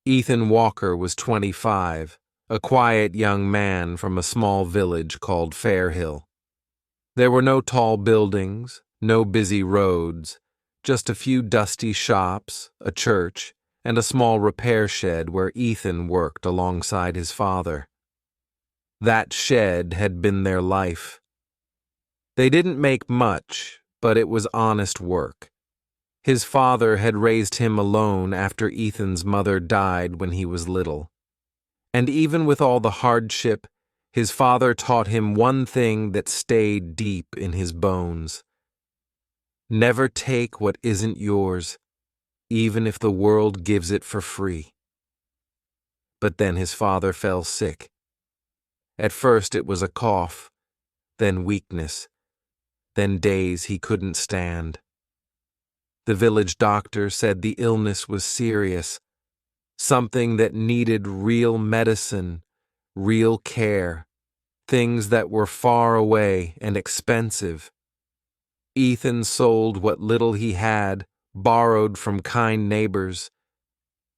Ethan Walker was 25, a quiet young man from a small village called Fairhill. There were no tall buildings, no busy roads, just a few dusty shops, a church, and a small repair shed where Ethan worked alongside his father. That shed had been their life. They didn't make much, but it was honest work. His father had raised him alone after Ethan's mother died when he was little. And even with all the hardship, his father taught him one thing that stayed deep in his bones. Never take what isn't yours, even if the world gives it for free. But then his father fell sick. At first it was a cough, then weakness, then days he couldn't stand. The village doctor said the illness was serious, something that needed real medicine, real care, things that were far away and expensive. Ethan sold what little he had, borrowed from kind neighbors,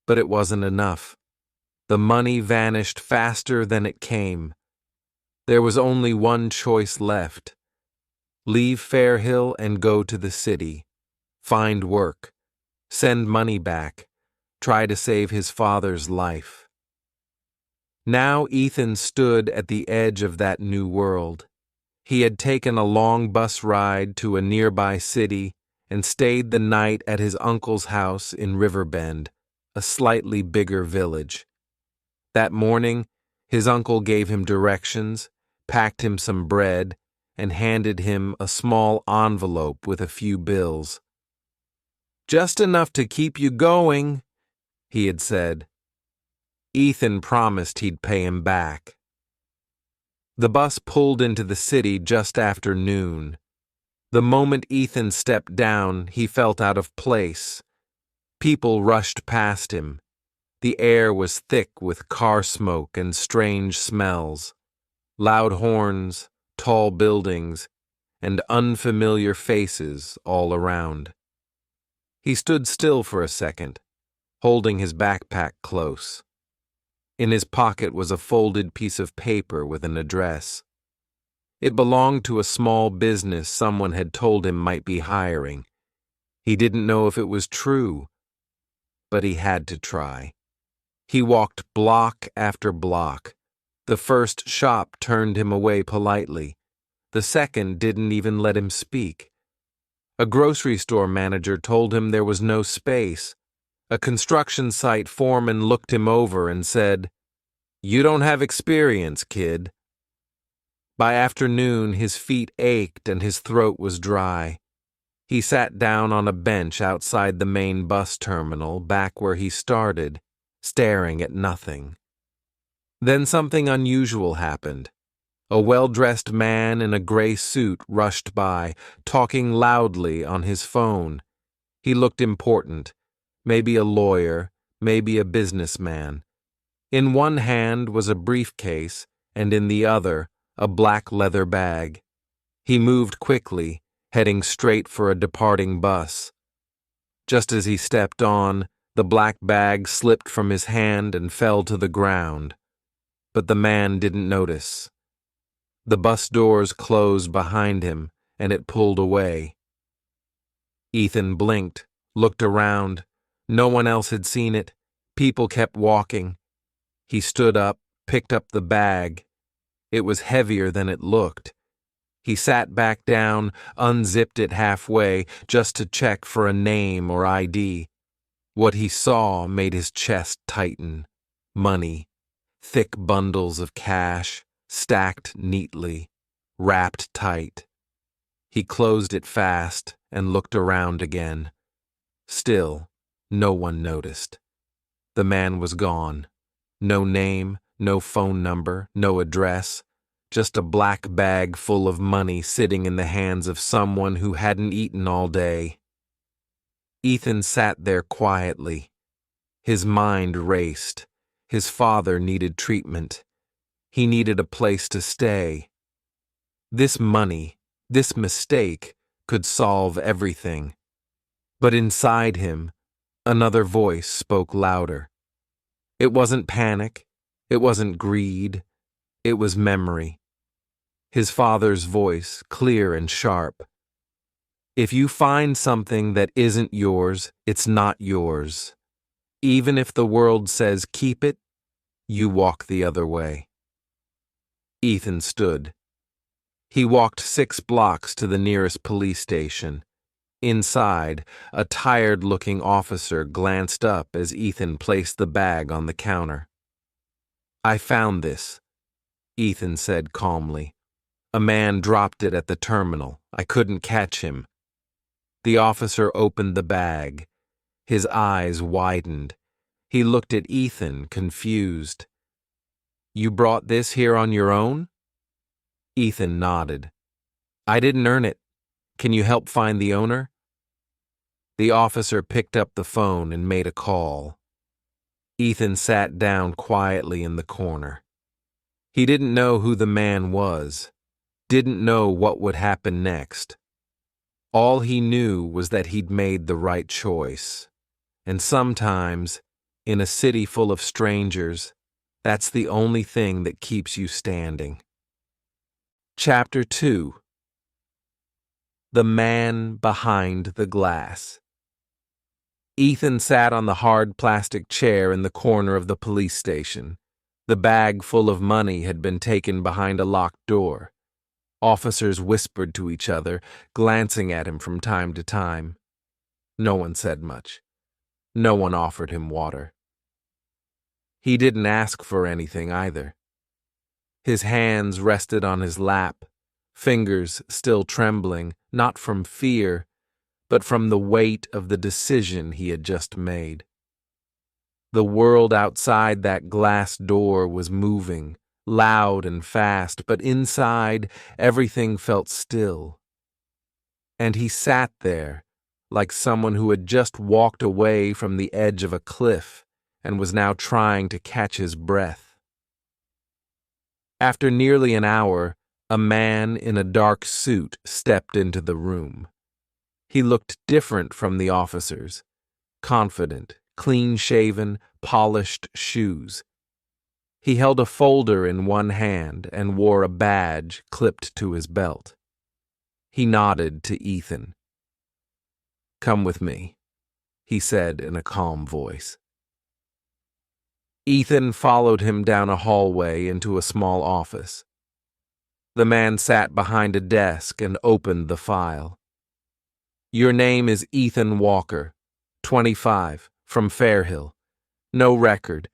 but it wasn't enough. The money vanished faster than it came. There was only one choice left: leave Fairhill and go to the city, find work, send money back, try to save his father's life. Now Ethan stood at the edge of that new world. He had taken a long bus ride to a nearby city and stayed the night at his uncle's house in Riverbend, a slightly bigger village. That morning, his uncle gave him directions, packed him some bread, and handed him a small envelope with a few bills. "Just enough to keep you going," he had said. Ethan promised he'd pay him back. The bus pulled into the city just after noon. The moment Ethan stepped down, he felt out of place. People rushed past him. The air was thick with car smoke and strange smells. Loud horns, tall buildings, and unfamiliar faces all around. He stood still for a second, holding his backpack close. In his pocket was a folded piece of paper with an address. It belonged to a small business someone had told him might be hiring. He didn't know if it was true, but he had to try. He walked block after block. The first shop turned him away politely. The second didn't even let him speak. A grocery store manager told him there was no space. A construction site foreman looked him over and said, "You don't have experience, kid." By afternoon, his feet ached and his throat was dry. He sat down on a bench outside the main bus terminal, back where he started, staring at nothing. Then something unusual happened. A well-dressed man in a gray suit rushed by, talking loudly on his phone. He looked important, maybe a lawyer, maybe a businessman. In one hand was a briefcase, and in the other, a black leather bag. He moved quickly, heading straight for a departing bus. Just as he stepped on, the black bag slipped from his hand and fell to the ground. But the man didn't notice. The bus doors closed behind him, and it pulled away. Ethan blinked, looked around. No one else had seen it. People kept walking. He stood up, picked up the bag. It was heavier than it looked. He sat back down, unzipped it halfway, just to check for a name or ID. What he saw made his chest tighten. Money. Thick bundles of cash, stacked neatly, wrapped tight. He closed it fast and looked around again. Still, no one noticed. The man was gone. No name, no phone number, no address, just a black bag full of money sitting in the hands of someone who hadn't eaten all day. Ethan sat there quietly. His mind raced. His father needed treatment. He needed a place to stay. This money, this mistake, could solve everything. But inside him, another voice spoke louder. It wasn't panic. It wasn't greed. It was memory. His father's voice, clear and sharp. If you find something that isn't yours, it's not yours. Even if the world says keep it, you walk the other way. Ethan stood. He walked 6 blocks to the nearest police station. Inside, a tired-looking officer glanced up as Ethan placed the bag on the counter. "I found this," Ethan said calmly. "A man dropped it at the terminal. I couldn't catch him." The officer opened the bag. His eyes widened. He looked at Ethan, confused. "You brought this here on your own?" Ethan nodded. "I didn't earn it. Can you help find the owner?" The officer picked up the phone and made a call. Ethan sat down quietly in the corner. He didn't know who the man was, didn't know what would happen next. All he knew was that he'd made the right choice. And sometimes, in a city full of strangers, that's the only thing that keeps you standing. Chapter 2. The Man Behind the Glass. Ethan sat on the hard plastic chair in the corner of the police station. The bag full of money had been taken behind a locked door. Officers whispered to each other, glancing at him from time to time. No one said much. No one offered him water. He didn't ask for anything either. His hands rested on his lap, fingers still trembling, not from fear, but from the weight of the decision he had just made. The world outside that glass door was moving, loud and fast, but inside everything felt still. And he sat there, like someone who had just walked away from the edge of a cliff and was now trying to catch his breath. After nearly an hour, a man in a dark suit stepped into the room. He looked different from the officers, confident, clean-shaven, polished shoes. He held a folder in one hand and wore a badge clipped to his belt. He nodded to Ethan. "Come with me," he said in a calm voice. Ethan followed him down a hallway into a small office. The man sat behind a desk and opened the file. "Your name is Ethan Walker, 25, from Fairhill. No record.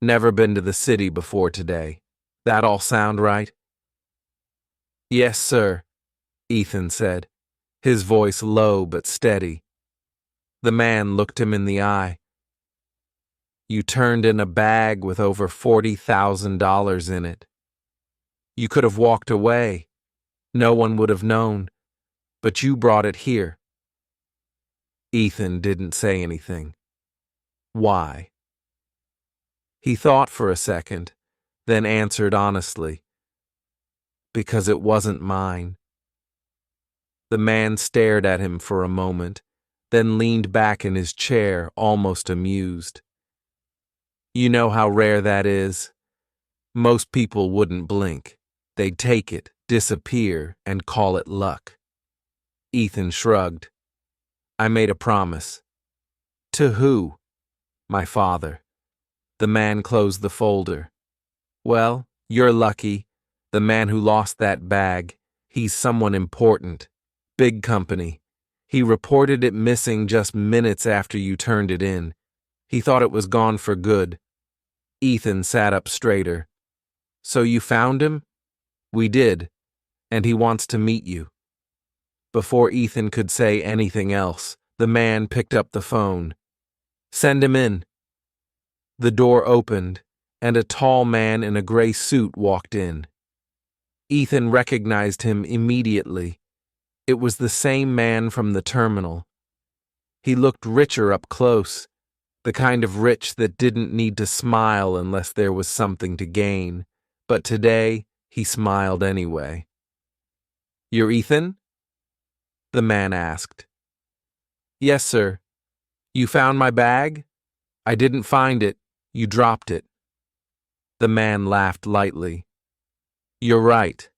Never been to the city before today. That all sound right?" "Yes, sir," Ethan said, his voice low but steady. The man looked him in the eye. "You turned in a bag with over $40,000 in it. You could have walked away. No one would have known. But you brought it here." Ethan didn't say anything. Why? He thought for a second, then answered honestly, "Because it wasn't mine." The man stared at him for a moment, then leaned back in his chair, almost amused. "You know how rare that is? Most people wouldn't blink. They'd take it, disappear, and call it luck." Ethan shrugged. "I made a promise." "To who?" "My father." The man closed the folder. "Well, you're lucky. The man who lost that bag, he's someone important. Big company. He reported it missing just minutes after you turned it in. He thought it was gone for good." Ethan sat up straighter. "So you found him?" "We did, and he wants to meet you." Before Ethan could say anything else, the man picked up the phone. "Send him in." The door opened, and a tall man in a gray suit walked in. Ethan recognized him immediately. It was the same man from the terminal. He looked richer up close, the kind of rich that didn't need to smile unless there was something to gain, but today he smiled anyway. "You're Ethan?" the man asked. "Yes, sir. You found my bag?" "I didn't find it. You dropped it. The man laughed lightly. You're right.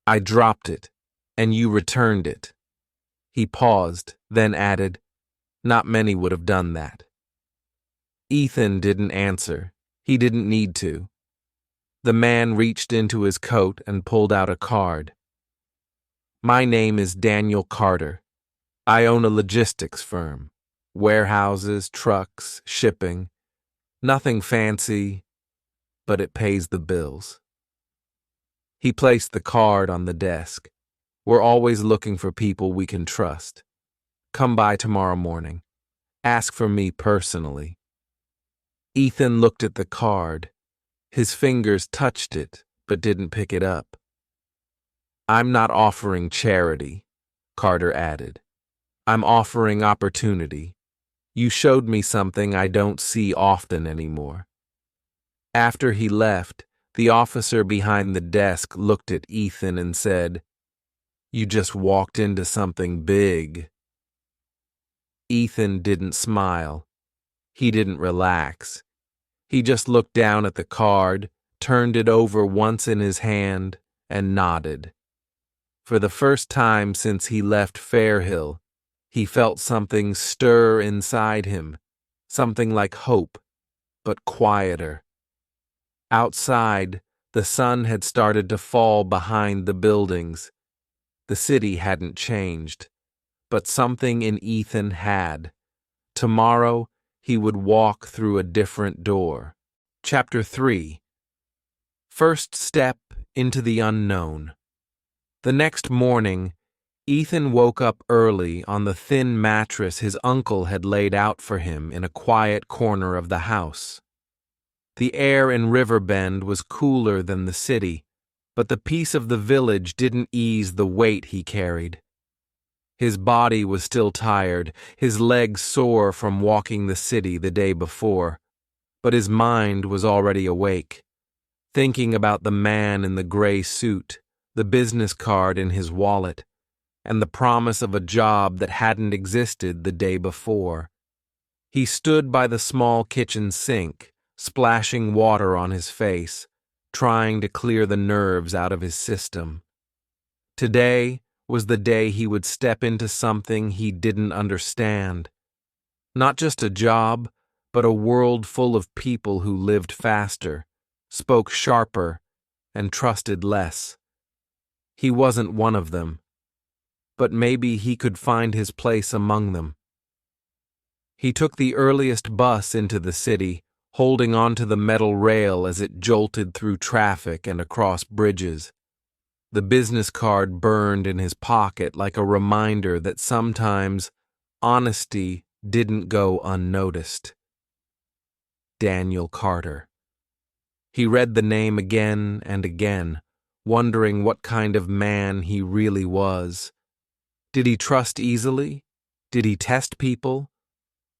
I dropped it, and you returned it. He paused, then added, Not many would have done that. Ethan didn't answer. He didn't need to. The man reached into his coat and pulled out a card. My name is Daniel Carter. I own a logistics firm. Warehouses, trucks, shipping. Nothing fancy, but it pays the bills. He placed the card on the desk. We're always looking for people we can trust. Come by tomorrow morning. Ask for me personally. Ethan looked at the card. His fingers touched it, but didn't pick it up. I'm not offering charity, Carter added. I'm offering opportunity. You showed me something I don't see often anymore. After he left, the officer behind the desk looked at Ethan and said, You just walked into something big. Ethan didn't smile. He didn't relax. He just looked down at the card, turned it over once in his hand, and nodded. For the first time since he left Fairhill, he felt something stir inside him, something like hope, but quieter. Outside, the sun had started to fall behind the buildings. The city hadn't changed, but something in Ethan had. Tomorrow, he would walk through a different door. Chapter 3. First Step into the Unknown. The next morning, Ethan woke up early on the thin mattress his uncle had laid out for him in a quiet corner of the house. The air in Riverbend was cooler than the city, but the peace of the village didn't ease the weight he carried. His body was still tired, his legs sore from walking the city the day before, but his mind was already awake, thinking about the man in the gray suit, the business card in his wallet, and the promise of a job that hadn't existed the day before. He stood by the small kitchen sink, splashing water on his face, trying to clear the nerves out of his system. Today was the day he would step into something he didn't understand. Not just a job, but a world full of people who lived faster, spoke sharper, and trusted less. He wasn't one of them, but maybe he could find his place among them. He took the earliest bus into the city, holding onto the metal rail as it jolted through traffic and across bridges. The business card burned in his pocket like a reminder that sometimes honesty didn't go unnoticed. Daniel Carter. He read the name again and again, wondering what kind of man he really was. Did he trust easily? Did he test people?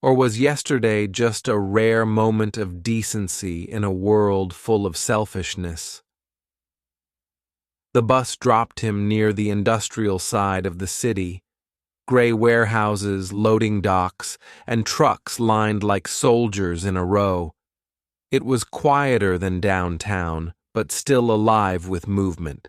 Or was yesterday just a rare moment of decency in a world full of selfishness? The bus dropped him near the industrial side of the city. Gray warehouses, loading docks, and trucks lined like soldiers in a row. It was quieter than downtown, but still alive with movement.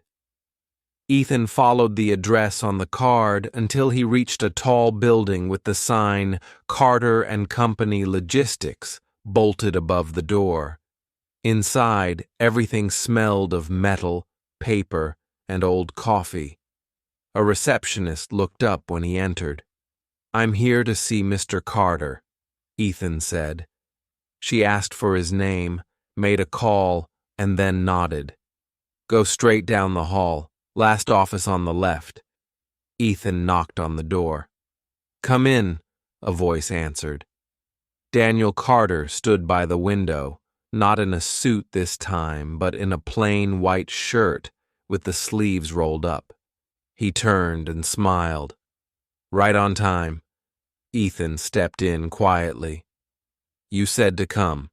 Ethan followed the address on the card until he reached a tall building with the sign Carter and Company Logistics bolted above the door. Inside, everything smelled of metal, paper, and old coffee. A receptionist looked up when he entered. I'm here to see Mr. Carter, Ethan said. She asked for his name, made a call, and then nodded. Go straight down the hall. Last office on the left. Ethan knocked on the door. Come in, a voice answered. Daniel Carter stood by the window, not in a suit this time, but in a plain white shirt with the sleeves rolled up. He turned and smiled. Right on time. Ethan stepped in quietly. You said to come.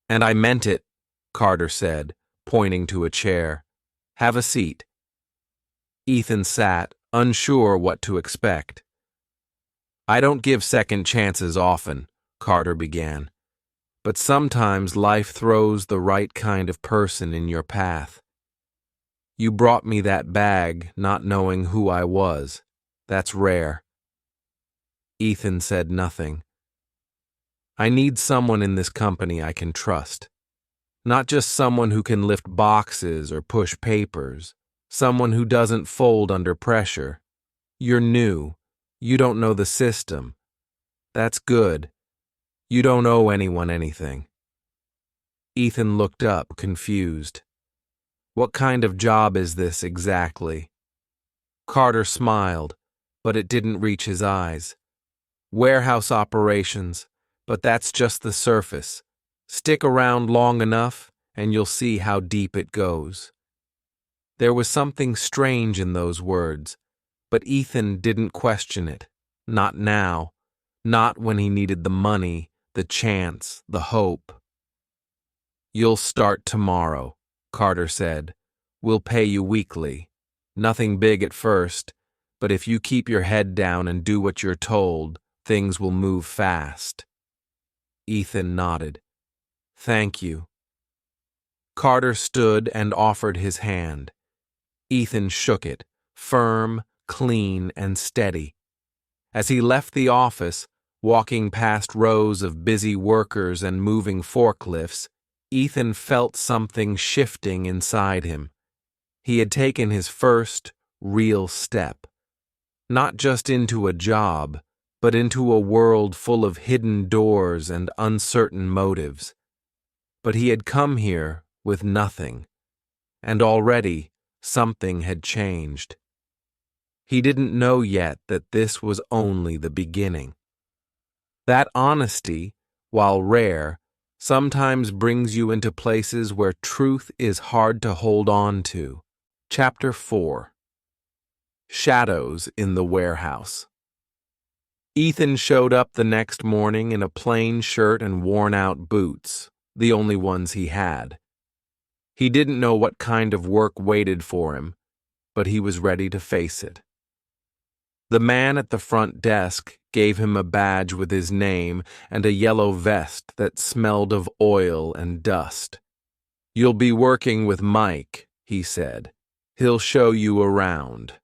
And I meant it, Carter said, pointing to a chair. Have a seat. Ethan sat, unsure what to expect. I don't give second chances often, Carter began, but sometimes life throws the right kind of person in your path. You brought me that bag not knowing who I was. That's rare." Ethan said nothing. "I need someone in this company I can trust. Not just someone who can lift boxes or push papers. Someone who doesn't fold under pressure. You're new. You don't know the system. That's good. You don't owe anyone anything." Ethan looked up, confused. "What kind of job is this exactly?" Carter smiled, but it didn't reach his eyes. "Warehouse operations, but that's just the surface. Stick around long enough, and you'll see how deep it goes." There was something strange in those words, but Ethan didn't question it. Not now. Not when he needed the money, the chance, the hope. "You'll start tomorrow," Carter said. "We'll pay you weekly. Nothing big at first, but if you keep your head down and do what you're told, things will move fast." Ethan nodded. "Thank you." Carter stood and offered his hand. Ethan shook it, firm, clean, and steady. As he left the office, walking past rows of busy workers and moving forklifts, Ethan felt something shifting inside him. He had taken his first, real step. Not just into a job, but into a world full of hidden doors and uncertain motives. But he had come here with nothing, and already something had changed. He didn't know yet that this was only the beginning. That honesty, while rare, sometimes brings you into places where truth is hard to hold on to. Chapter 4. Shadows in the Warehouse. Ethan showed up the next morning in a plain shirt and worn-out boots, the only ones he had. He didn't know what kind of work waited for him, but he was ready to face it. The man at the front desk gave him a badge with his name and a yellow vest that smelled of oil and dust. "You'll be working with Mike," he said. "He'll show you around."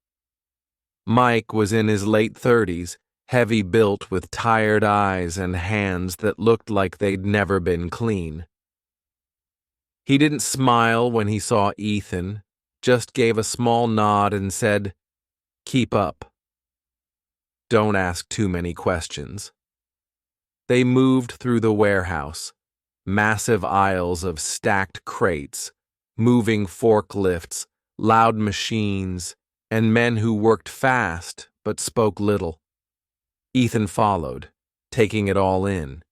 Mike was in his late 30s, heavy built with tired eyes and hands that looked like they'd never been clean. He didn't smile when he saw Ethan, just gave a small nod and said, "Keep up. Don't ask too many questions." They moved through the warehouse, massive aisles of stacked crates, moving forklifts, loud machines, and men who worked fast but spoke little. Ethan followed, taking it all in.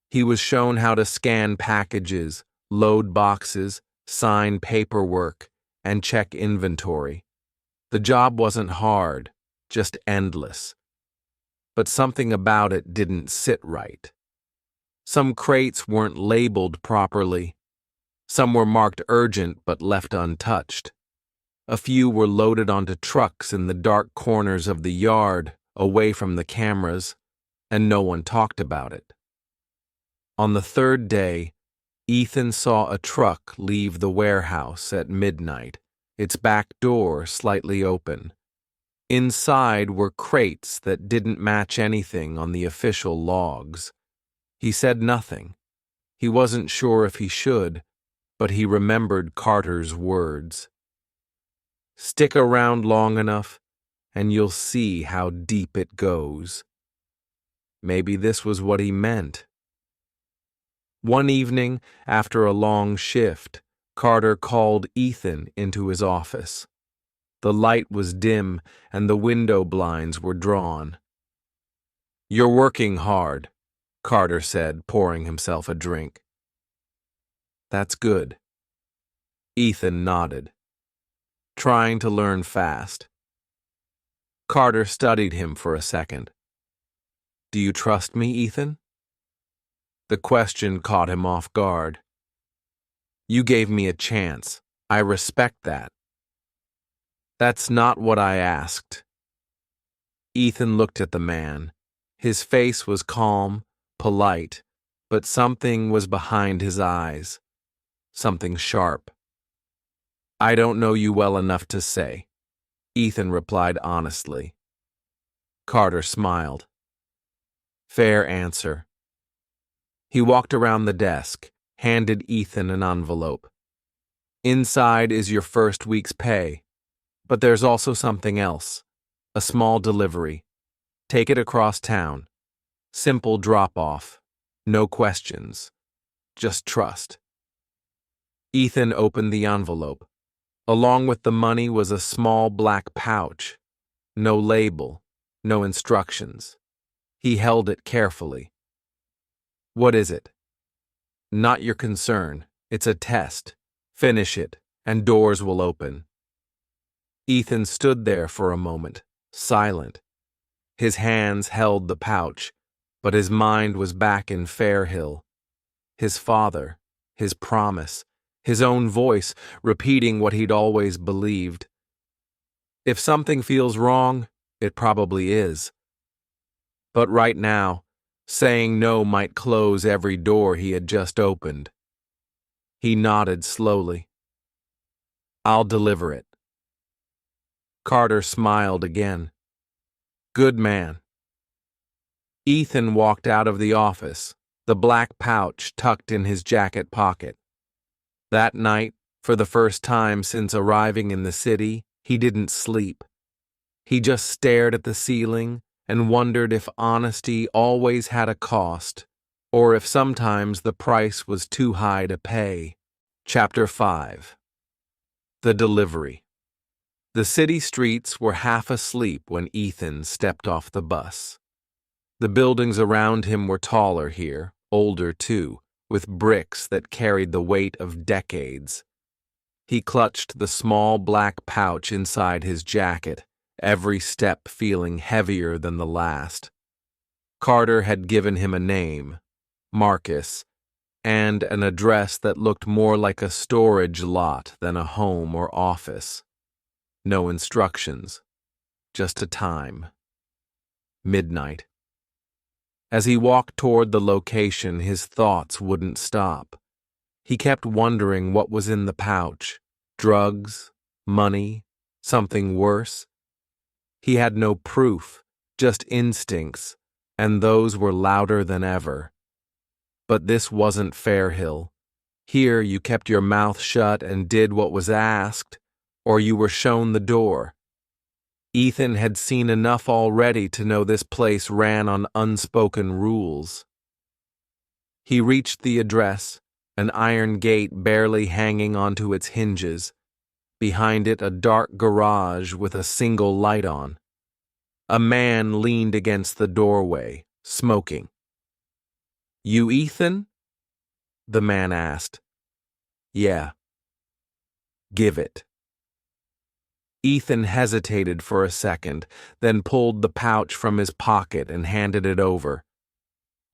He was shown how to scan packages, load boxes, sign paperwork, and check inventory. The job wasn't hard, just endless. But something about it didn't sit right. Some crates weren't labeled properly. Some were marked urgent but left untouched. A few were loaded onto trucks in the dark corners of the yard, away from the cameras, and no one talked about it. On the third day, Ethan saw a truck leave the warehouse at midnight, its back door slightly open. Inside were crates that didn't match anything on the official logs. He said nothing. He wasn't sure if he should, but he remembered Carter's words. "Stick around long enough, and you'll see how deep it goes." Maybe this was what he meant. One evening, after a long shift, Carter called Ethan into his office. The light was dim, and the window blinds were drawn. "You're working hard," Carter said, pouring himself a drink. "That's good." Ethan nodded. "Trying to learn fast." Carter studied him for a second. "Do you trust me, Ethan?" The question caught him off guard. "You gave me a chance. I respect that." "That's not what I asked." Ethan looked at the man. His face was calm, polite, but something was behind his eyes, something sharp. "I don't know you well enough to say," Ethan replied honestly. Carter smiled. "Fair answer." He walked around the desk, handed Ethan an envelope. "Inside is your first week's pay, but there's also something else. A small delivery. Take it across town. Simple drop-off. No questions. Just trust." Ethan opened the envelope. Along with the money was a small black pouch. No label, no instructions. He held it carefully. "What is it?" "Not your concern. It's a test. Finish it, and doors will open." Ethan stood there for a moment, silent. His hands held the pouch, but his mind was back in Fairhill. His father, his promise, his own voice repeating what he'd always believed. If something feels wrong, it probably is. But right now, saying no might close every door he had just opened. He nodded slowly. "I'll deliver it." Carter smiled again. "Good man." Ethan walked out of the office, the black pouch tucked in his jacket pocket. That night, for the first time since arriving in the city, he didn't sleep. He just stared at the ceiling and wondered if honesty always had a cost, or if sometimes the price was too high to pay. Chapter 5. The Delivery. The city streets were half asleep when Ethan stepped off the bus. The buildings around him were taller here, older too, with bricks that carried the weight of decades. He clutched the small black pouch inside his jacket, every step feeling heavier than the last. Carter had given him a name, Marcus, and an address that looked more like a storage lot than a home or office. No instructions, just a time. Midnight. As he walked toward the location, his thoughts wouldn't stop. He kept wondering what was in the pouch. Drugs, money, something worse. He had no proof, just instincts, and those were louder than ever. But this wasn't Fairhill. Here you kept your mouth shut and did what was asked, or you were shown the door. Ethan had seen enough already to know this place ran on unspoken rules. He reached the address, an iron gate barely hanging onto its hinges. Behind it, a dark garage with a single light on. A man leaned against the doorway, smoking. "You Ethan?" the man asked. "Yeah." "Give it." Ethan hesitated for a second, then pulled the pouch from his pocket and handed it over.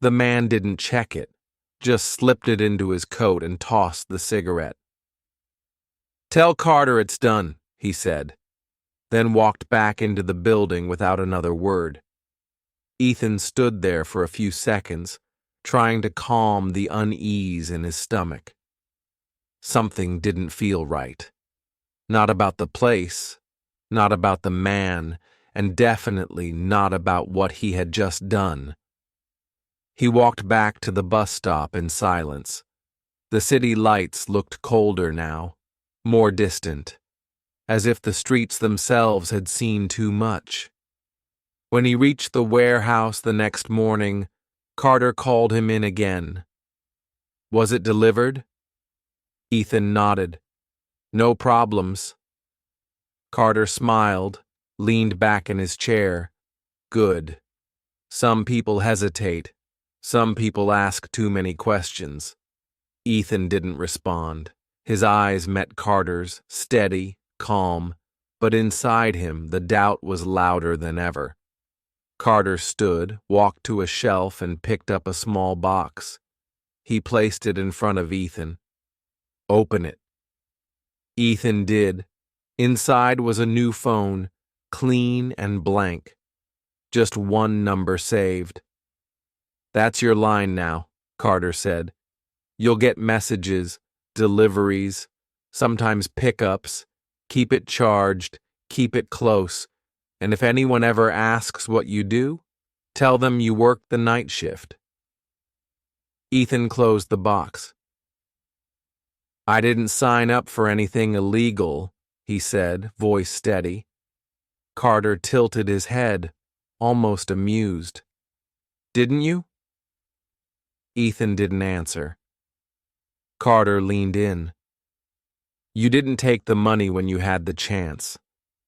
The man didn't check it, just slipped it into his coat and tossed the cigarette. "Tell Carter it's done," he said, then walked back into the building without another word. Ethan stood there for a few seconds, trying to calm the unease in his stomach. Something didn't feel right. Not about the place, not about the man, and definitely not about what he had just done. He walked back to the bus stop in silence. The city lights looked colder now, more distant, as if the streets themselves had seen too much. When he reached the warehouse the next morning, Carter called him in again. "Was it delivered?" Ethan nodded. "No problems." Carter smiled, leaned back in his chair. "Good. Some people hesitate. Some people ask too many questions." Ethan didn't respond. His eyes met Carter's, steady, calm, but inside him the doubt was louder than ever. Carter stood, walked to a shelf, and picked up a small box. He placed it in front of Ethan. "Open it." Ethan did. Inside was a new phone, clean and blank. Just one number saved. "That's your line now. Carter said. You'll get messages, deliveries, sometimes pickups. Keep it charged, keep it close, and if anyone ever asks what you do, tell them you work the night shift. Ethan closed the box. I didn't sign up for anything illegal, he said, voice steady. Carter tilted his head, almost amused. Didn't you? Ethan didn't answer. Carter leaned in. You didn't take the money when you had the chance.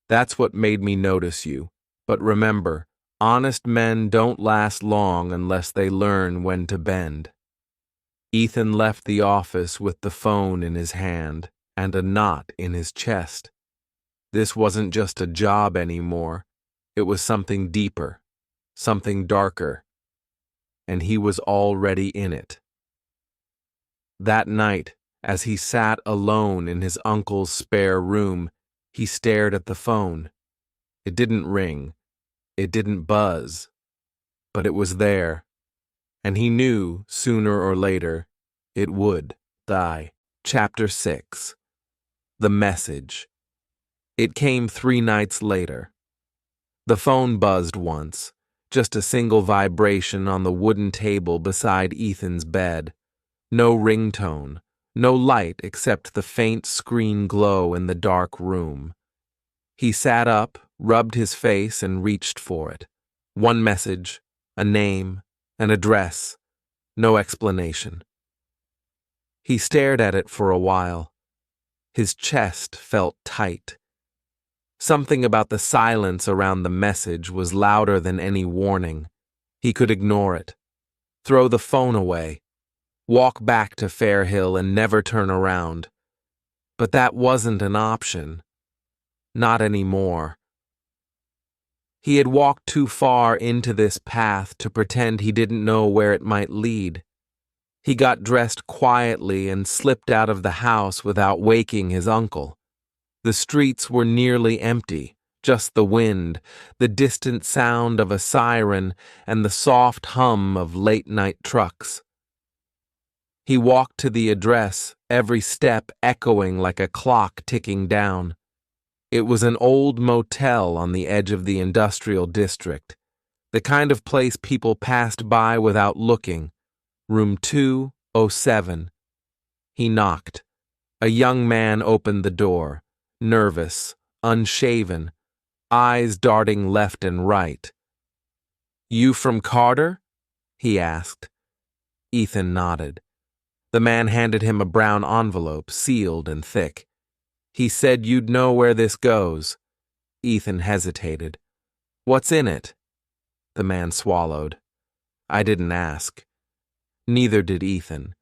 That's what made me notice you. But remember, honest men don't last long unless they learn when to bend. Ethan left the office with the phone in his hand and a knot in his chest. This wasn't just a job anymore. It was something deeper, something darker. And he was already in it. That night, as he sat alone in his uncle's spare room, he stared at the phone. It didn't ring. It didn't buzz. But it was there. And he knew, sooner or later, it would die. Chapter 6. The Message. It came 3 nights later. The phone buzzed once, just a single vibration on the wooden table beside Ethan's bed. No ringtone, no light except the faint screen glow in the dark room. He sat up, rubbed his face, and reached for it. One message, a name, an address, no explanation. He stared at it for a while. His chest felt tight. Something about the silence around the message was louder than any warning. He could ignore it, throw the phone away, walk back to Fairhill and never turn around. But that wasn't an option. Not anymore. He had walked too far into this path to pretend he didn't know where it might lead. He got dressed quietly and slipped out of the house without waking his uncle. The streets were nearly empty, just the wind, the distant sound of a siren, and the soft hum of late-night trucks. He walked to the address, every step echoing like a clock ticking down. It was an old motel on the edge of the industrial district, the kind of place people passed by without looking. Room 207. He knocked. A young man opened the door, nervous, unshaven, eyes darting left and right. You from Carter? He asked. Ethan nodded. The man handed him a brown envelope, sealed and thick. He said you'd know where this goes. Ethan hesitated. What's in it? The man swallowed. I didn't ask. Neither did Ethan.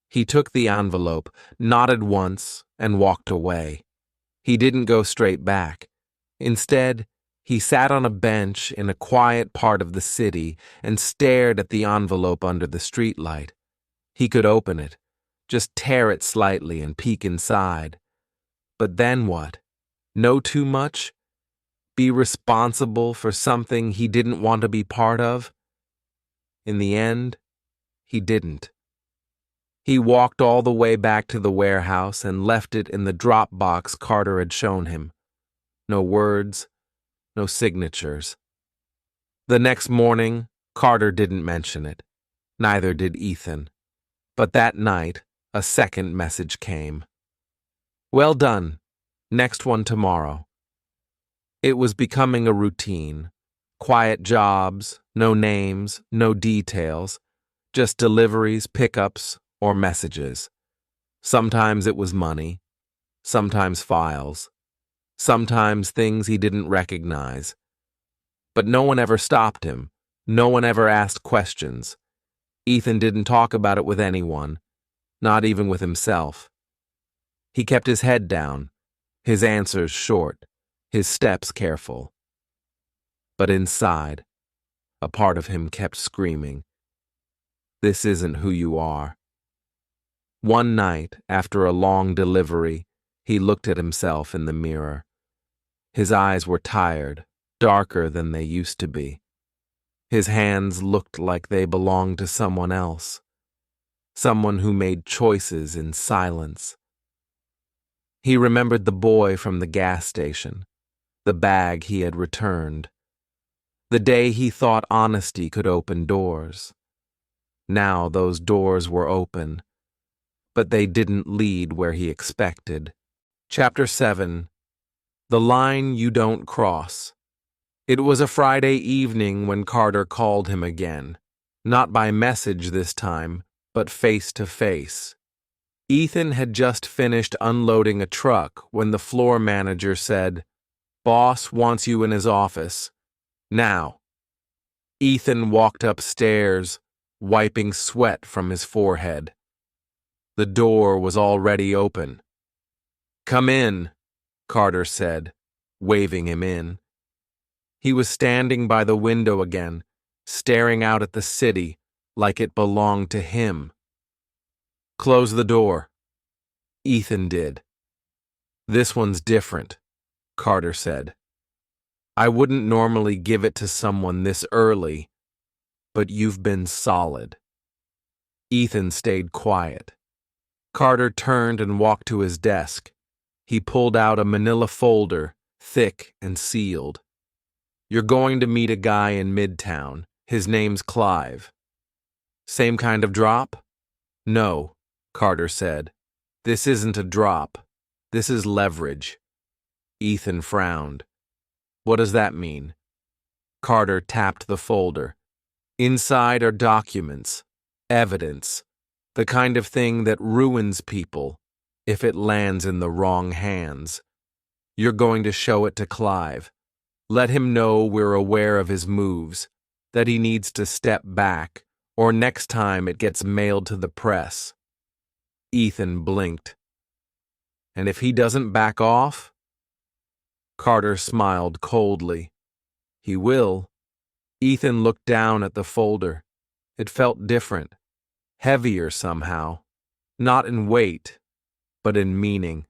He took the envelope, nodded once, and walked away. He didn't go straight back. Instead, he sat on a bench in a quiet part of the city and stared at the envelope under the streetlight. He could open it, just tear it slightly and peek inside. But then what? Know too much? Be responsible for something he didn't want to be part of? In the end, he didn't. He walked all the way back to the warehouse and left it in the drop box Carter had shown him. No words, no signatures. The next morning, Carter didn't mention it. Neither did Ethan. But that night, a second message came. Well done. Next one tomorrow. It was becoming a routine. Quiet jobs, no names, no details, just deliveries, pickups, or messages. Sometimes it was money, sometimes files, sometimes things he didn't recognize. But no one ever stopped him. No one ever asked questions. Ethan didn't talk about it with anyone, not even with himself. He kept his head down, his answers short, his steps careful. But inside, a part of him kept screaming, "This isn't who you are." One night, after a long delivery, he looked at himself in the mirror. His eyes were tired, darker than they used to be. His hands looked like they belonged to someone else. someone who made choices in silence. He remembered the boy from the gas station, the bag he had returned, the day he thought honesty could open doors. Now those doors were open, but they didn't lead where he expected. Chapter 7. The Line You Don't Cross. It was a Friday evening when Carter called him again, not by message this time, but face to face. Ethan had just finished unloading a truck when the floor manager said, "Boss wants you in his office. Now." Ethan walked upstairs, wiping sweat from his forehead. The door was already open. "Come in," Carter said, waving him in. He was standing by the window again, staring out at the city like it belonged to him. "Close the door." Ethan did. "This one's different," Carter said. "I wouldn't normally give it to someone this early, but you've been solid." Ethan stayed quiet. Carter turned and walked to his desk. He pulled out a manila folder, thick and sealed. "You're going to meet a guy in Midtown. His name's Clive." "Same kind of drop?" "No," Carter said. "This isn't a drop. This is leverage." Ethan frowned. "What does that mean?" Carter tapped the folder. "Inside are documents, evidence, the kind of thing that ruins people if it lands in the wrong hands. You're going to show it to Clive. Let him know we're aware of his moves, that he needs to step back, or next time it gets mailed to the press." Ethan blinked. "And if he doesn't back off?" Carter smiled coldly. "He will." Ethan looked down at the folder. It felt different, heavier somehow, not in weight, but in meaning.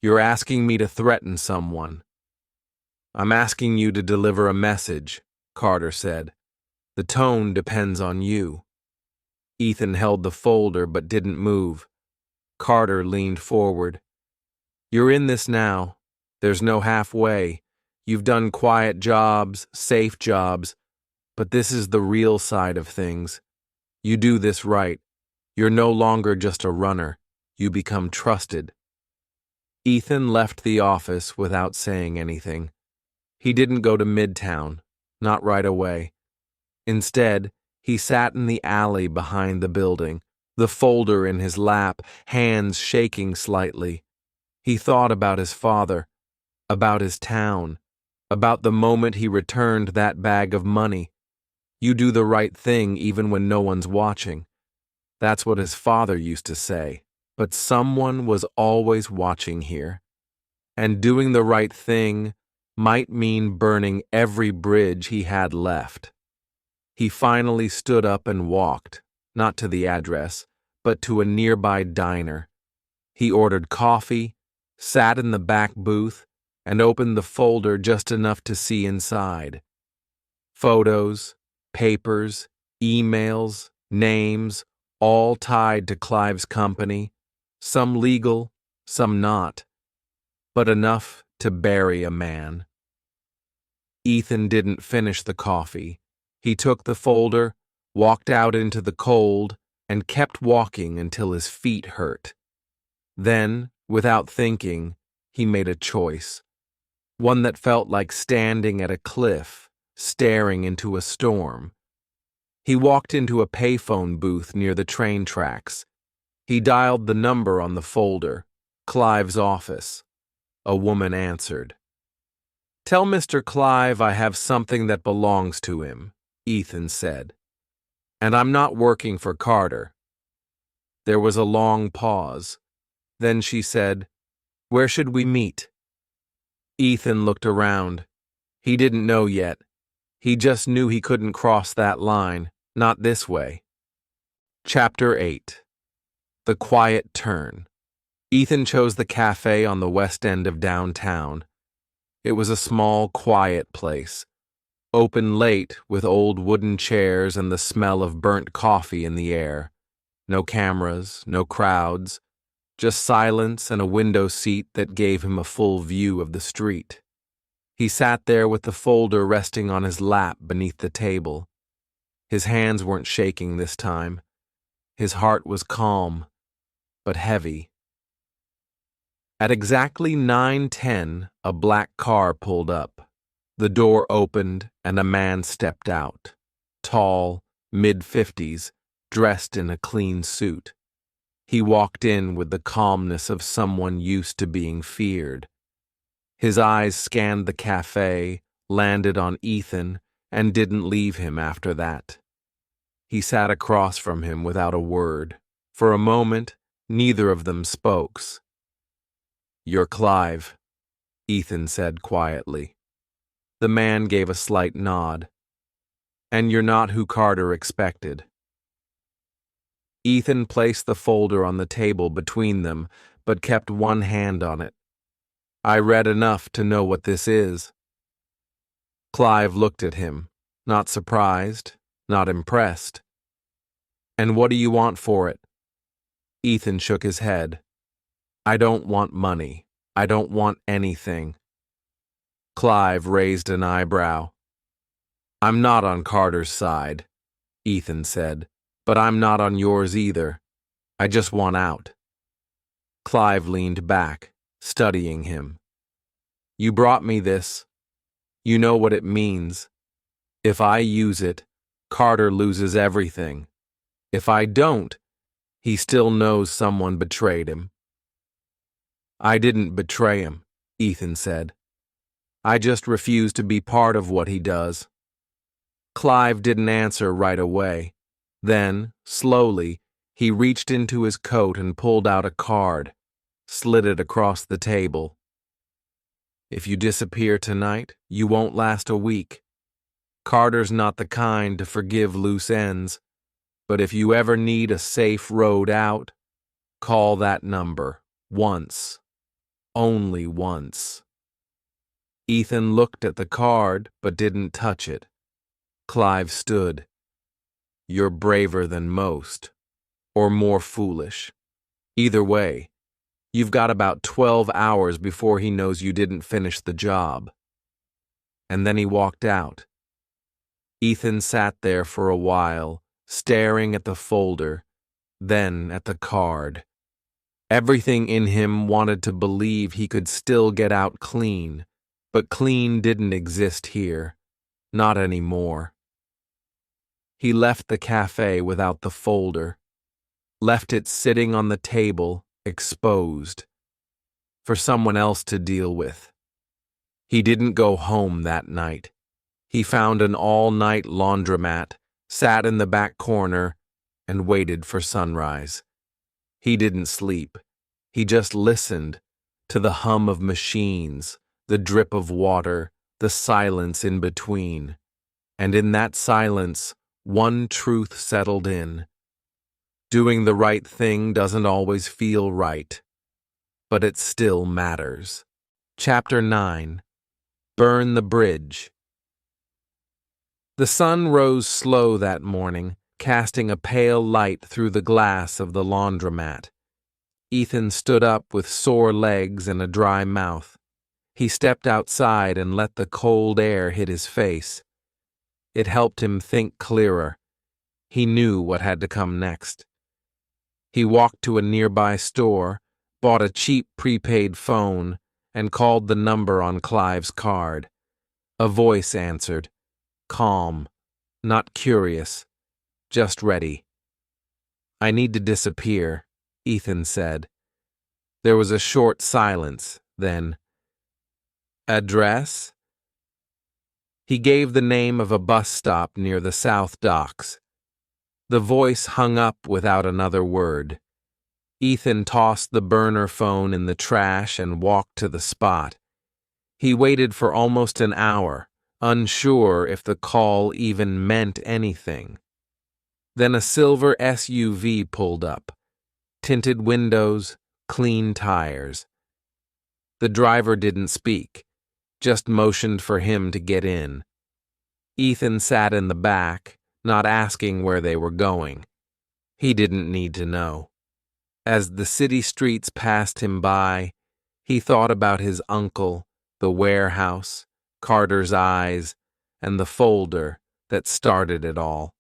"You're asking me to threaten someone." "I'm asking you to deliver a message," Carter said. "The tone depends on you." Ethan held the folder but didn't move. Carter leaned forward. "You're in this now. There's no halfway. You've done quiet jobs, safe jobs, but this is the real side of things. You do this right. You're no longer just a runner. You become trusted." Ethan left the office without saying anything. He didn't go to Midtown, not right away. Instead, he sat in the alley behind the building, the folder in his lap, hands shaking slightly. He thought about his father, about his town, about the moment he returned that bag of money. You do the right thing even when no one's watching. That's what his father used to say. But someone was always watching here. And doing the right thing might mean burning every bridge he had left. He finally stood up and walked, not to the address, but to a nearby diner. He ordered coffee, sat in the back booth, and opened the folder just enough to see inside. Photos, papers, emails, names, all tied to Clive's company, some legal, some not, but enough to bury a man. Ethan didn't finish the coffee. He took the folder, walked out into the cold, and kept walking until his feet hurt. Then, without thinking, he made a choice, one that felt like standing at a cliff, staring into a storm. He walked into a payphone booth near the train tracks. He dialed the number on the folder, Clive's office. A woman answered. "Tell Mr. Clive I have something that belongs to him," Ethan said. "And I'm not working for Carter." There was a long pause. Then she said, "Where should we meet?" Ethan looked around. He didn't know yet. He just knew he couldn't cross that line, not this way. Chapter 8. The Quiet Turn. Ethan chose the cafe on the west end of downtown. It was a small, quiet place, open late with old wooden chairs and the smell of burnt coffee in the air. No cameras, no crowds, just silence and a window seat that gave him a full view of the street. He sat there with the folder resting on his lap beneath the table. His hands weren't shaking this time. His heart was calm, but heavy. At exactly 9:10, a black car pulled up. The door opened and a man stepped out. Tall, mid-50s, dressed in a clean suit. He walked in with the calmness of someone used to being feared. His eyes scanned the cafe, landed on Ethan, and didn't leave him after that. He sat across from him without a word. For a moment, neither of them spoke. "You're Clive," Ethan said quietly. The man gave a slight nod. "And you're not who Carter expected." Ethan placed the folder on the table between them, but kept one hand on it. "I read enough to know what this is." Clive looked at him, not surprised, not impressed. "And what do you want for it?" Ethan shook his head. "I don't want money. I don't want anything." Clive raised an eyebrow. "I'm not on Carter's side," Ethan said, "but I'm not on yours either. I just want out." Clive leaned back, studying him. "You brought me this. You know what it means. If I use it, Carter loses everything. If I don't, he still knows someone betrayed him." "I didn't betray him," Ethan said. "I just refuse to be part of what he does." Clive didn't answer right away. Then, slowly, he reached into his coat and pulled out a card, slid it across the table. "If you disappear tonight, you won't last a week. Carter's not the kind to forgive loose ends, but if you ever need a safe road out, call that number, once. Only once." Ethan looked at the card, but didn't touch it. Clive stood. "You're braver than most, or more foolish. Either way, you've got about 12 hours before he knows you didn't finish the job." And then he walked out. Ethan sat there for a while, staring at the folder, then at the card. Everything in him wanted to believe he could still get out clean, but clean didn't exist here. Not anymore. He left the cafe without the folder, left it sitting on the table, exposed, for someone else to deal with. He didn't go home that night. He found an all-night laundromat, sat in the back corner, and waited for sunrise. He didn't sleep. He just listened to the hum of machines, the drip of water, the silence in between. And in that silence, one truth settled in. Doing the right thing doesn't always feel right, but it still matters. Chapter 9. Burn the Bridge. The sun rose slow that morning, casting a pale light through the glass of the laundromat. Ethan stood up with sore legs and a dry mouth. He stepped outside and let the cold air hit his face. It helped him think clearer. He knew what had to come next. He walked to a nearby store, bought a cheap prepaid phone, and called the number on Clive's card. A voice answered, calm, not curious, just ready. "I need to disappear," Ethan said. There was a short silence, then, "Address?" He gave the name of a bus stop near the South Docks. The voice hung up without another word. Ethan tossed the burner phone in the trash and walked to the spot. He waited for almost an hour, unsure if the call even meant anything. Then a silver SUV pulled up. Tinted windows, clean tires. The driver didn't speak, just motioned for him to get in. Ethan sat in the back, not asking where they were going. He didn't need to know. As the city streets passed him by, he thought about his uncle, the warehouse, Carter's eyes, and the folder that started it all.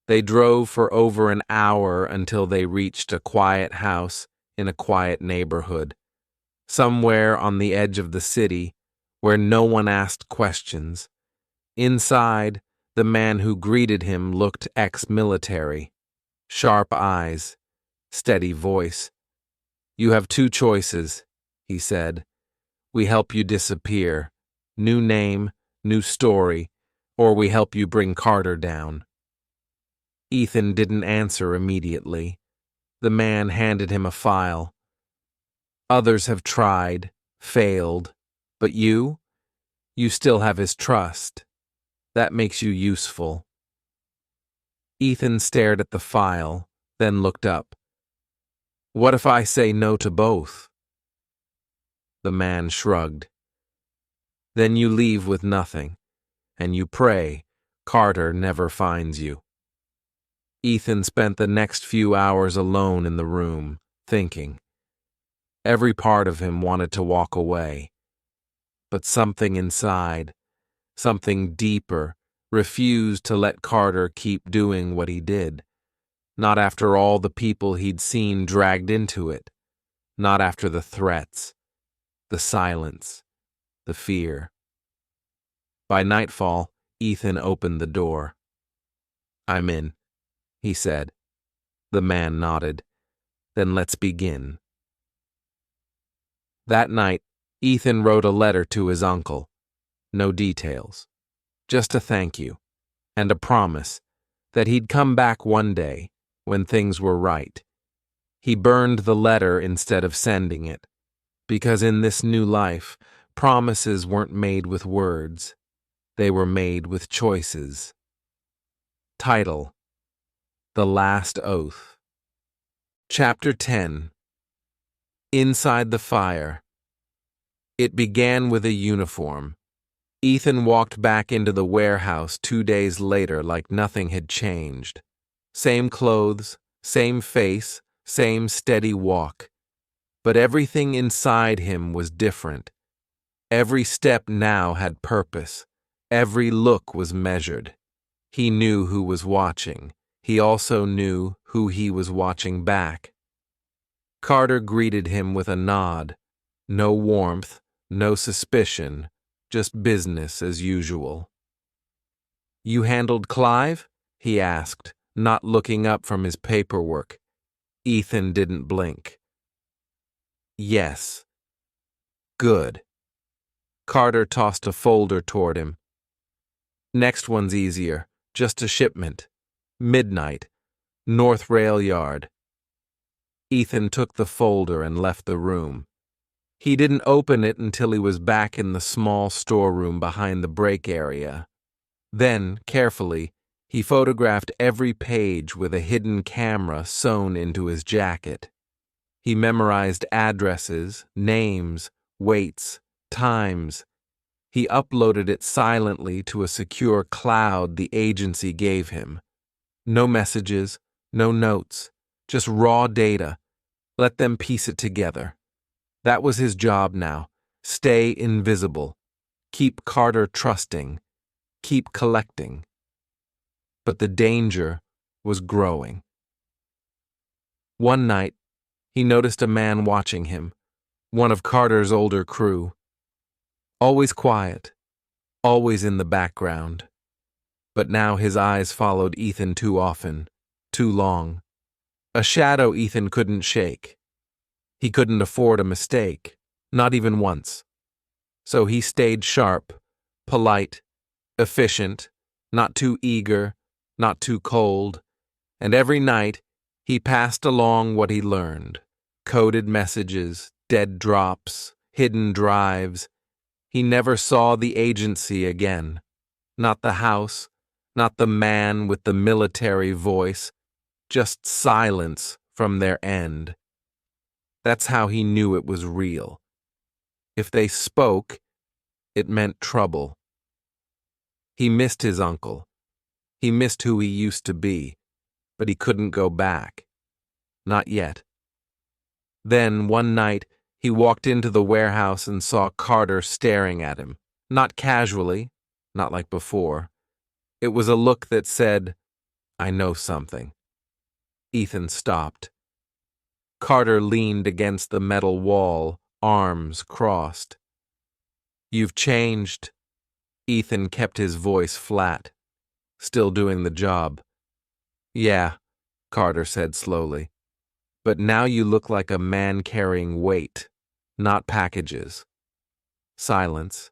They drove for over an hour until they reached a quiet house in a quiet neighborhood, somewhere on the edge of the city where no one asked questions. Inside, the man who greeted him looked ex-military. Sharp eyes, steady voice. "You have two choices," he said. "We help you disappear. New name, new story, or we help you bring Carter down." Ethan didn't answer immediately. The man handed him a file. "Others have tried, failed, but you still have his trust. That makes you useful." Ethan stared at the file, then looked up. "What if I say no to both?" The man shrugged. "Then you leave with nothing, and you pray Carter never finds you." Ethan spent the next few hours alone in the room, thinking. Every part of him wanted to walk away, but something inside, something deeper, refused to let Carter keep doing what he did. Not after all the people he'd seen dragged into it. Not after the threats, the silence, the fear. By nightfall, Ethan opened the door. "I'm in," he said. The man nodded. "Then let's begin." That night, Ethan wrote a letter to his uncle. No details. Just a thank you, and a promise that he'd come back one day when things were right. He burned the letter instead of sending it, because in this new life, promises weren't made with words. They were made with choices. Title: The Last Oath. Chapter 10. Inside the Fire. It began with a uniform. Ethan walked back into the warehouse 2 days later like nothing had changed. Same clothes, same face, same steady walk. But everything inside him was different. Every step now had purpose. Every look was measured. He knew who was watching. He also knew who he was watching back. Carter greeted him with a nod. No warmth, no suspicion, just business as usual. "You handled Clive?" he asked, not looking up from his paperwork. Ethan didn't blink. "Yes." "Good." Carter tossed a folder toward him. "Next one's easier, just a shipment. Midnight, North Rail Yard." Ethan took the folder and left the room. He didn't open it until he was back in the small storeroom behind the break area. Then, carefully, he photographed every page with a hidden camera sewn into his jacket. He memorized addresses, names, weights, times. He uploaded it silently to a secure cloud the agency gave him. No messages, no notes, just raw data. Let them piece it together. That was his job now. Stay invisible. Keep Carter trusting. Keep collecting. But the danger was growing. One night, he noticed a man watching him, one of Carter's older crew. Always quiet, always in the background. But now his eyes followed Ethan too often, too long. A shadow Ethan couldn't shake. He couldn't afford a mistake, not even once. So he stayed sharp, polite, efficient, not too eager, not too cold, and every night he passed along what he learned. Coded messages, dead drops, hidden drives. He never saw the agency again. Not the house, not the man with the military voice, just silence from their end. That's how he knew it was real. If they spoke, it meant trouble. He missed his uncle. He missed who he used to be. but he couldn't go back. Not yet. Then, one night, he walked into the warehouse and saw Carter staring at him. Not casually, not like before. It was a look that said, "I know something." Ethan stopped. Carter leaned against the metal wall, arms crossed. "You've changed." Ethan kept his voice flat, still doing the job. "Yeah," Carter said slowly. "But now you look like a man carrying weight, not packages." Silence.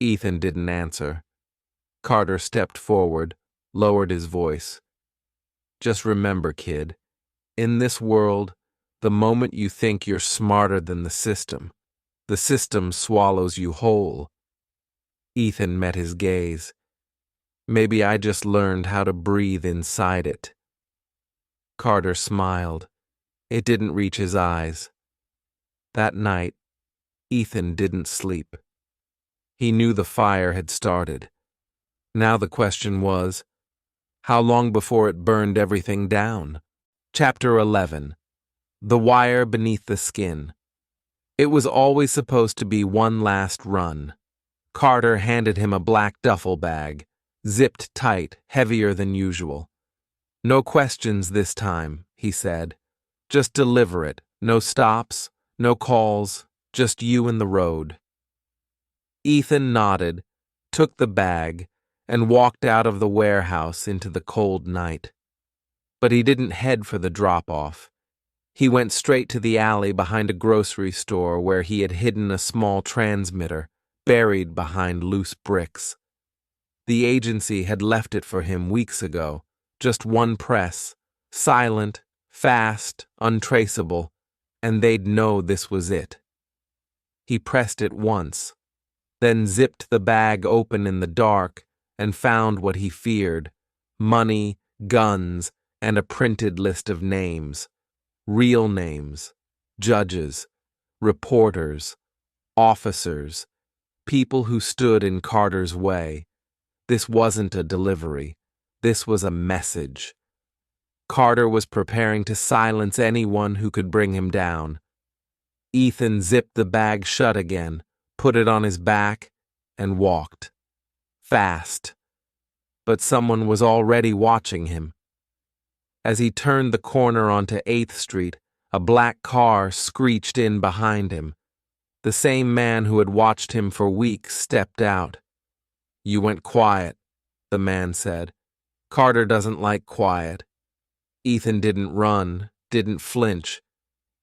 Ethan didn't answer. Carter stepped forward, lowered his voice. "Just remember, kid, in this world, the moment you think you're smarter than the system swallows you whole." Ethan met his gaze. "Maybe I just learned how to breathe inside it." Carter smiled. It didn't reach his eyes. That night, Ethan didn't sleep. He knew the fire had started. Now the question was, how long before it burned everything down? Chapter 11. The Wire Beneath the Skin. It was always supposed to be one last run. Carter handed him a black duffel bag, zipped tight, heavier than usual. "No questions this time," he said. "Just deliver it. No stops, no calls, just you and the road." Ethan nodded, took the bag, and walked out of the warehouse into the cold night. But he didn't head for the drop-off. He went straight to the alley behind a grocery store where he had hidden a small transmitter, buried behind loose bricks. The agency had left it for him weeks ago, just one press, silent, fast, untraceable, and they'd know this was it. He pressed it once, then zipped the bag open in the dark and found what he feared: money, guns, and a printed list of names. Real names, judges, reporters, officers, people who stood in Carter's way. This wasn't a delivery. This was a message. Carter was preparing to silence anyone who could bring him down. Ethan zipped the bag shut again, put it on his back, and walked. Fast. But someone was already watching him. As he turned the corner onto 8th Street, a black car screeched in behind him. The same man who had watched him for weeks stepped out. "You went quiet," the man said. "Carter doesn't like quiet." Ethan didn't run, didn't flinch.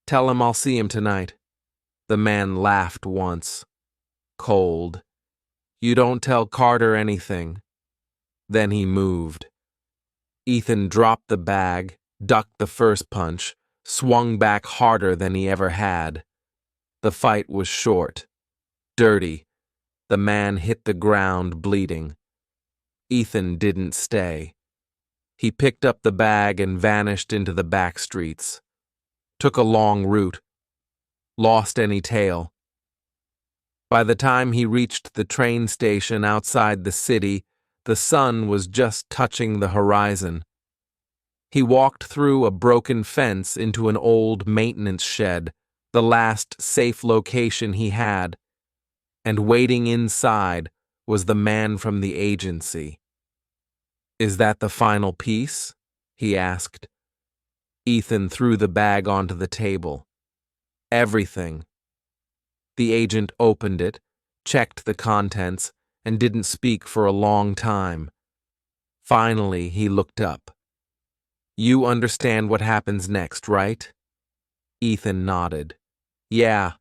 "Tell him I'll see him tonight." The man laughed once. Cold. "You don't tell Carter anything." Then he moved. Ethan dropped the bag, ducked the first punch, swung back harder than he ever had. The fight was short. Dirty. The man hit the ground bleeding. Ethan didn't stay. He picked up the bag and vanished into the back streets. Took a long route. Lost any tail. By the time he reached the train station outside the city, the sun was just touching the horizon. He walked through a broken fence into an old maintenance shed, the last safe location he had, and waiting inside was the man from the agency. "Is that the final piece?" he asked. Ethan threw the bag onto the table. "Everything." The agent opened it, checked the contents, and didn't speak for a long time. Finally, he looked up. "You understand what happens next, right?" Ethan nodded. "Yeah,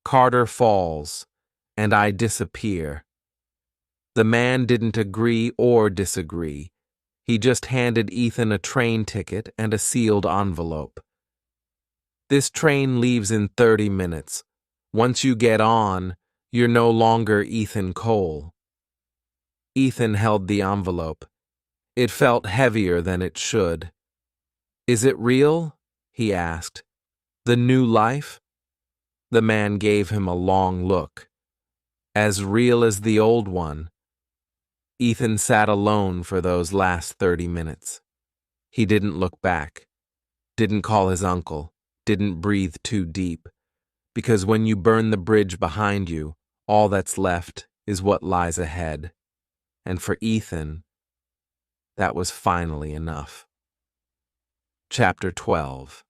Carter falls, and I disappear." The man didn't agree or disagree. He just handed Ethan a train ticket and a sealed envelope. "This train leaves in 30 minutes. Once you get on, you're no longer Ethan Cole." Ethan held the envelope. It felt heavier than it should. "Is it real?" he asked. "The new life?" The man gave him a long look. "As real as the old one." Ethan sat alone for those last 30 minutes. He didn't look back, didn't call his uncle, didn't breathe too deep, because when you burn the bridge behind you, all that's left is what lies ahead. And for Ethan, that was finally enough. Chapter 12.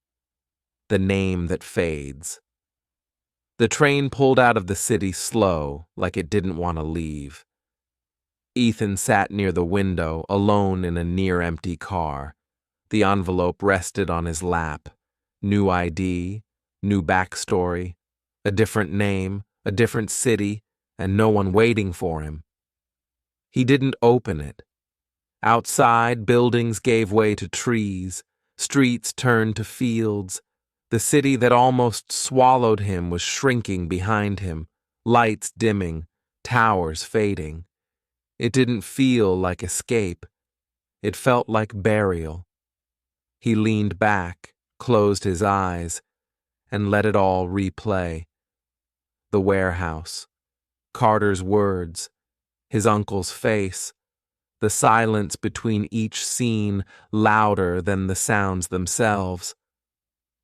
The Name That Fades. The train pulled out of the city slow, like it didn't want to leave. Ethan sat near the window, alone in a near-empty car. The envelope rested on his lap. New ID, new backstory, a different name, a different city, and no one waiting for him. He didn't open it. Outside, buildings gave way to trees, streets turned to fields. The city that almost swallowed him was shrinking behind him, lights dimming, towers fading. It didn't feel like escape. It felt like burial. He leaned back, closed his eyes, and let it all replay. The warehouse, Carter's words, his uncle's face, the silence between each scene louder than the sounds themselves.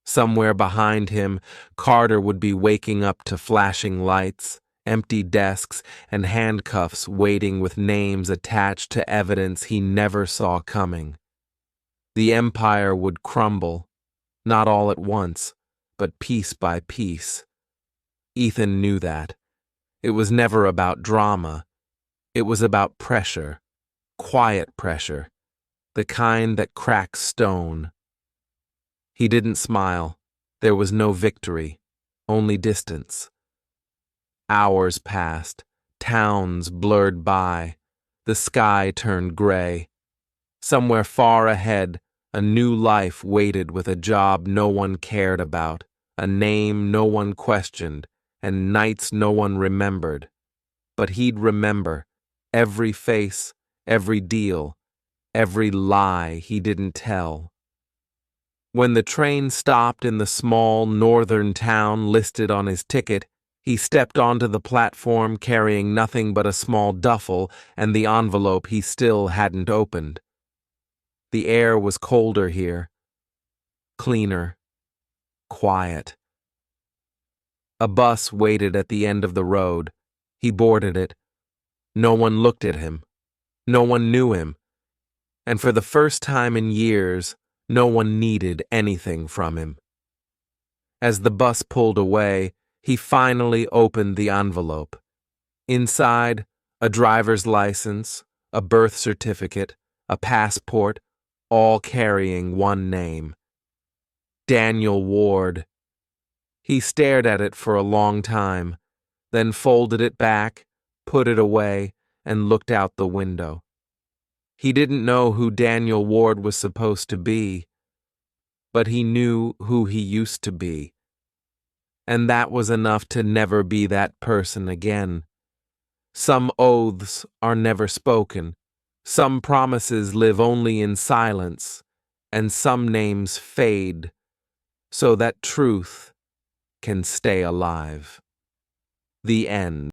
Somewhere behind him, Carter would be waking up to flashing lights, empty desks, and handcuffs waiting with names attached to evidence he never saw coming. The empire would crumble, not all at once, but piece by piece. Ethan knew that. It was never about drama. It was about pressure, quiet pressure, the kind that cracks stone. He didn't smile. There was no victory, only distance. Hours passed, towns blurred by, the sky turned gray. Somewhere far ahead, a new life waited with a job no one cared about, a name no one questioned, and nights no one remembered. But he'd remember every face, every deal, every lie he didn't tell. When the train stopped in the small northern town listed on his ticket, he stepped onto the platform carrying nothing but a small duffel and the envelope he still hadn't opened. The air was colder here, cleaner, quiet. A bus waited at the end of the road. He boarded it. No one looked at him. No one knew him. And for the first time in years, no one needed anything from him. As the bus pulled away, he finally opened the envelope. Inside, a driver's license, a birth certificate, a passport, all carrying one name. Daniel Ward. He stared at it for a long time, then folded it back, put it away, and looked out the window. He didn't know who Daniel Ward was supposed to be, but he knew who he used to be. And that was enough to never be that person again. Some oaths are never spoken, some promises live only in silence, and some names fade so that truth can stay alive. The end.